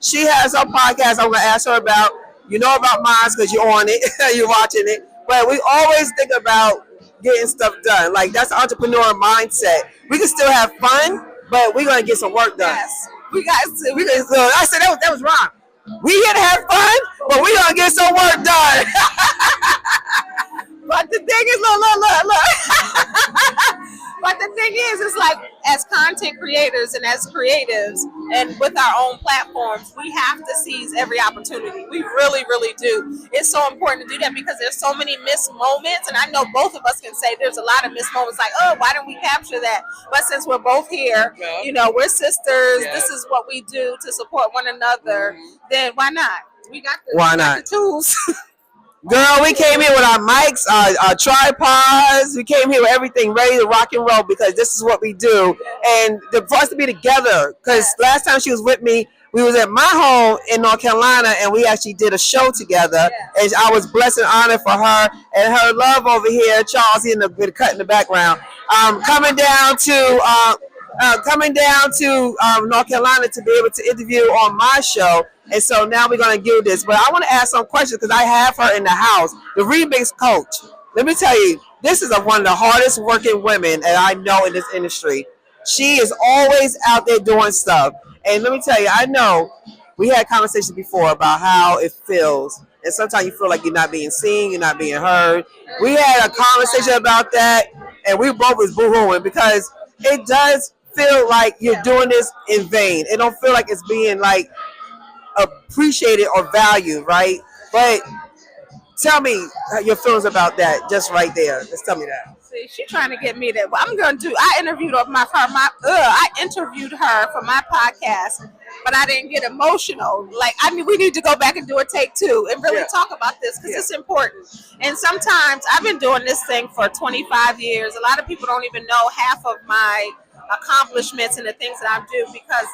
She has her podcast. I'm gonna ask her about. You know about mine because you're on it, you're watching it. But we always think about getting stuff done. Like that's the entrepreneur mindset. We can still have fun, but we're gonna get some work done. Yes, we got to. I said that was wrong. We here to have fun, but we gonna get some work done. But the thing is, look. But the thing is, it's like as content creators and as creatives and with our own platforms, we have to seize every opportunity. We really, really do. It's so important to do that because there's so many missed moments. And I know both of us can say there's a lot of missed moments like, oh, why didn't we capture that? But since we're both here, you know, we're sisters. Yes. This is what we do to support one another. Then why not? We got the tools. Girl, we came here with our mics, our tripods. We came here with everything ready to rock and roll because this is what we do. And for us to be together, because last time she was with me, we was at my home in North Carolina, and we actually did a show together. And I was blessed and honored for her and her love over here. Charles, he in the cut in the background, coming down to North Carolina to be able to interview on my show. And so now we're going to do this. But I want to ask some questions because I have her in the house, the remix coach. Let me tell you, this is one of the hardest working women that I know in this industry. She is always out there doing stuff. And let me tell you, I know we had conversations before about how it feels. And sometimes you feel like you're not being seen, you're not being heard. We had a conversation about that, and we both was boo-hooing because it does feel like you're doing this in vain. It don't feel like it's being like appreciated or valued, right? But tell me your feelings about that just right there. Just tell me that. See, she's trying to get me that. What I'm gonna do, I interviewed her for my podcast, but I didn't get emotional. Like, I mean, we need to go back and do a take two and really talk about this because it's important. And sometimes I've been doing this thing for 25 years. A lot of people don't even know half of my accomplishments and the things that I do because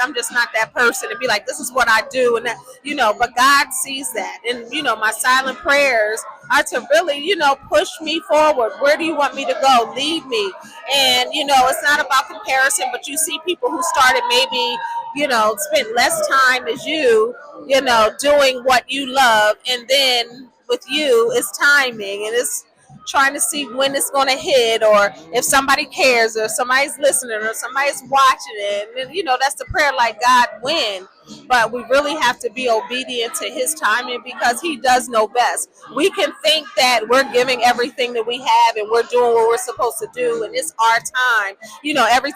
I'm just not that person to be like, this is what I do. And that, you know, but God sees that. And, you know, my silent prayers are to really, you know, push me forward. Where do you want me to go? Lead me. And, you know, it's not about comparison, but you see people who started maybe, you know, spent less time as you know, doing what you love. And then with you, it's timing and it's trying to see when it's going to hit or if somebody cares or somebody's listening or somebody's watching it. And, you know, that's the prayer, like, God, when? But we really have to be obedient to his timing because he does know best. We can think that we're giving everything that we have and we're doing what we're supposed to do and it's our time. You know, every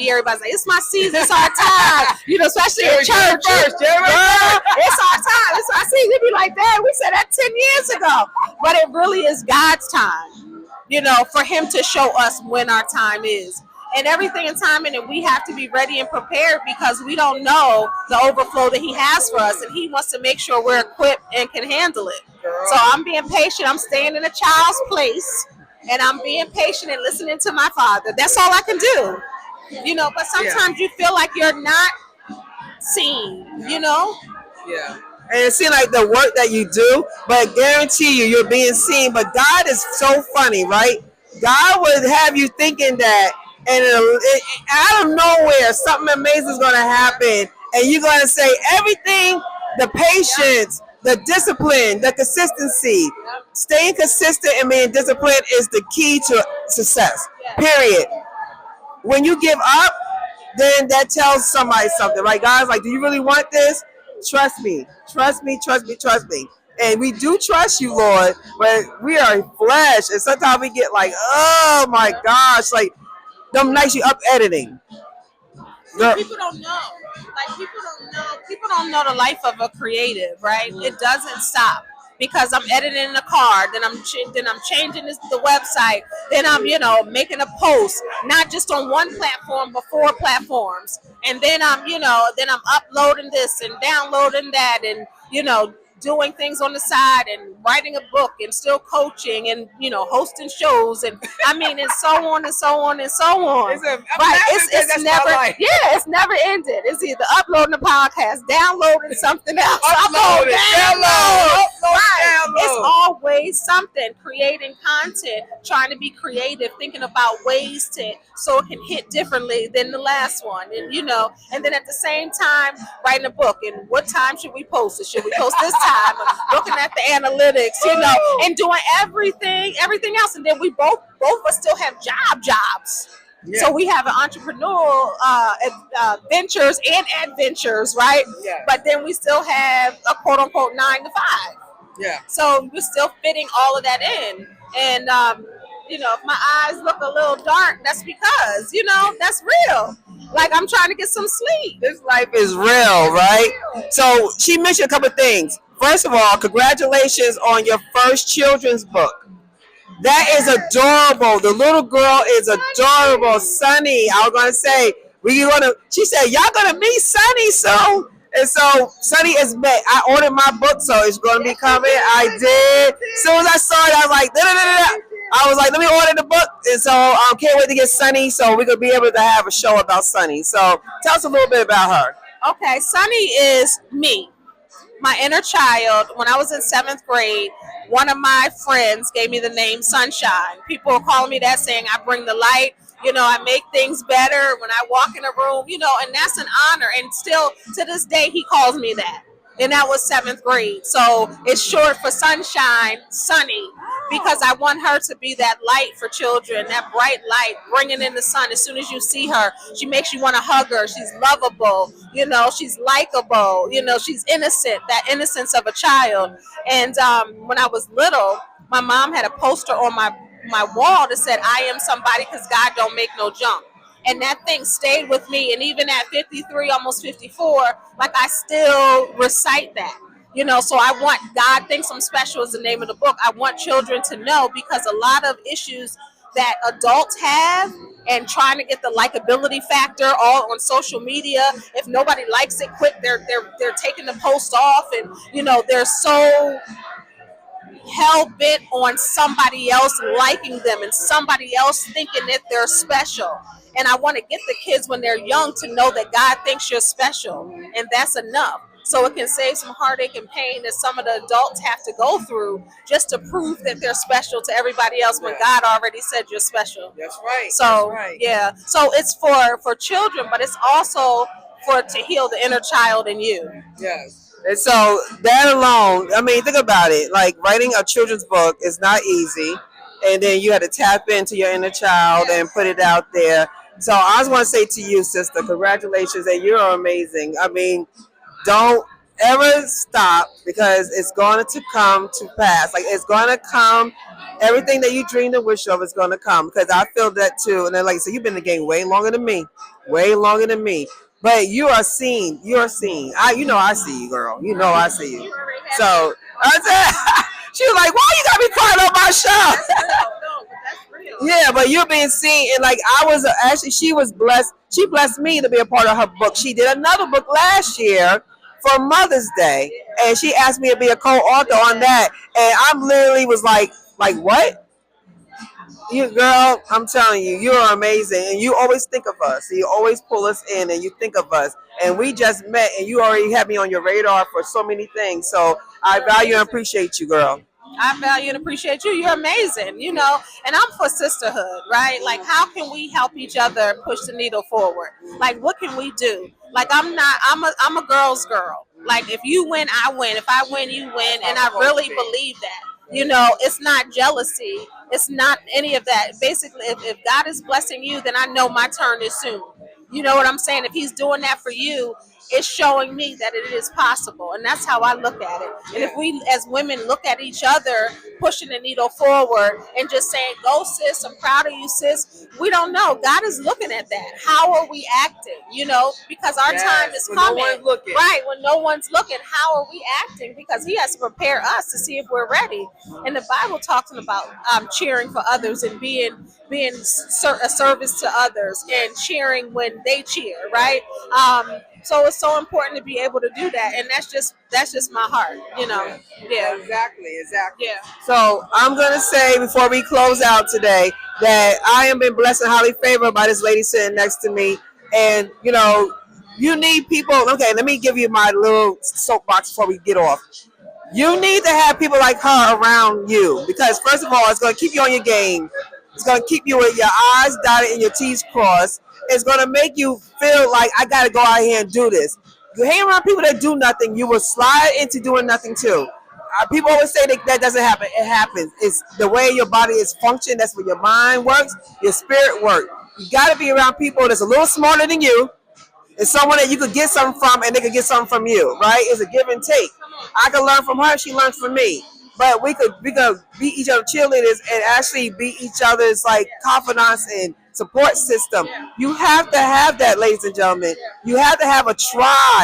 year everybody's like, it's my season, it's our time. You know, especially in church. It's our time, it's our season. It'd be like that. We said that 10 years ago. But it really is God's time, you know, for him to show us when our time is. And everything in timing, and we have to be ready and prepared because we don't know the overflow that he has for us, and he wants to make sure we're equipped and can handle it. So I'm being patient. I'm staying in a child's place, and I'm being patient and listening to my Father. That's all I can do, you know. But sometimes you feel like you're not seen, you know. Yeah. And it seems like the work that you do, but I guarantee you're being seen. But God is so funny, right? God would have you thinking that. And out of nowhere, something amazing is going to happen. And you're going to say everything, the patience, the discipline, the consistency. Staying consistent and being disciplined is the key to success, period. When you give up, then that tells somebody something, right? Guys, like, do you really want this? Trust me. Trust me, trust me, trust me. And we do trust you, Lord, but we are flesh. And sometimes we get like, oh my gosh, like, them nights you up editing. People don't know. Like, people don't know the life of a creative, right? It doesn't stop because I'm editing in the car, then I'm changing the website, then I'm, you know, making a post, not just on one platform, but 4 platforms, and then I'm uploading this and downloading that, and, you know, doing things on the side and writing a book and still coaching and, you know, hosting shows and I mean, and so on and so on and so on. It's never ended. It's either uploading a podcast, downloading something else, download. It's always something, creating content, trying to be creative, thinking about ways to so it can hit differently than the last one, and and then at the same time writing a book. And what time should we post it? Should we post this time? Looking at the analytics, and doing everything else, and then we both of us still have jobs. Yeah. So we have an entrepreneurial ventures and adventures, right? Yeah. But then we still have a quote unquote 9 to 5. Yeah. So we're still fitting all of that in. And if my eyes look a little dark, that's because, that's real. Like, I'm trying to get some sleep. This life is real, right? So she mentioned a couple of things. First of all, congratulations on your first children's book. That is adorable. The little girl is adorable. Sunny, I was going to say, she said, y'all going to meet Sunny soon. And so Sunny is met. I ordered my book, so it's going to be coming. I did. As soon as I saw it, I was like, I was like, let me order the book. And so I can't wait to get Sunny so we could be able to have a show about Sunny. So tell us a little bit about her. Okay, Sunny is me, my inner child. When I was in 7th grade, one of my friends gave me the name Sunshine. People are calling me that, saying I bring the light. I make things better when I walk in a room, and that's an honor. And still to this day, he calls me that. And that was 7th grade. So it's short for Sunshine, Sunny, because I want her to be that light for children, that bright light, bringing in the sun. As soon as you see her, she makes you want to hug her. She's lovable, she's likable, she's innocent, that innocence of a child. And when I was little, my mom had a poster on my wall that said, I am somebody because God don't make no junk. And that thing stayed with me. And even at 53, almost 54, like I still recite that. So I want God Thinks I'm Special is the name of the book. I want children to know, because a lot of issues that adults have and trying to get the likability factor all on social media. If nobody likes it quick, they're taking the post off, and they're so hell-bent on somebody else liking them and somebody else thinking that they're special. And I want to get the kids when they're young to know that God thinks you're special, and that's enough. So it can save some heartache and pain that some of the adults have to go through just to prove that they're special to everybody else when God already said you're special. That's right. So that's right. Yeah. So it's for children, but it's also to heal the inner child in you. Yes. And so that alone, I mean, think about it. Like, writing a children's book is not easy. And then you had to tap into your inner child and put it out there. So I just want to say to you, sister, congratulations, and you're amazing. I mean, don't ever stop, because it's going to come to pass. Like, it's going to come. Everything that you dreamed and wished of is going to come, because I feel that too. And then, like I said, you've been in the game way longer than me. But you are seen. You're seen. I see you, girl. I see you. So I said, she was like, "Why you got me crying on my show?" Yeah, but you're being seen, and like I was actually, she was blessed. She blessed me to be a part of her book. She did another book last year for Mother's Day, and she asked me to be a co-author on that, and I'm literally was like what? You girl, I'm telling you, you are amazing, and you always think of us. You always pull us in, and you think of us. And we just met, and you already have me on your radar for so many things. So I value and appreciate you, girl. I value and appreciate you. You're amazing, and I'm for sisterhood, right? Like, how can we help each other push the needle forward? Like, what can we do? Like, I'm a girl's girl. Like, if you win, I win. If I win, you win. And I really believe that. It's not jealousy. It's not any of that. Basically, if God is blessing you, then I know my turn is soon. You know what I'm saying? If he's doing that for you, it's showing me that it is possible. And that's how I look at it. And if we as women look at each other, pushing the needle forward and just saying, go sis, I'm proud of you, sis. We don't know. God is looking at that. How are we acting? Because our time is coming. No one's looking. Right, when no one's looking, how are we acting? Because he has to prepare us to see if we're ready. And the Bible talks about cheering for others and being a service to others and cheering when they cheer, right? So it's so important to be able to do that, and that's just my heart, Yeah. Exactly. Yeah. So I'm gonna say before we close out today that I am been blessed and highly favored by this lady sitting next to me, and you need people. Okay, let me give you my little soapbox before we get off. You need to have people like her around you because, first of all, it's going to keep you on your game. It's going to keep you with your eyes dotted and your T's crossed. It's going to make you feel like I got to go out here and do this. You hang around people that do nothing, you will slide into doing nothing too. People always say that doesn't happen. It happens. It's the way your body is functioning. That's where your mind works, your spirit works. You got to be around people that's a little smarter than you. It's someone that you could get something from, and they could get something from you. Right? It's a give and take. I could learn from her. She learns from me. But we could be each other cheerleaders and actually be each other's like confidants and support system. You have to have that, ladies and gentlemen. You have to have a tribe.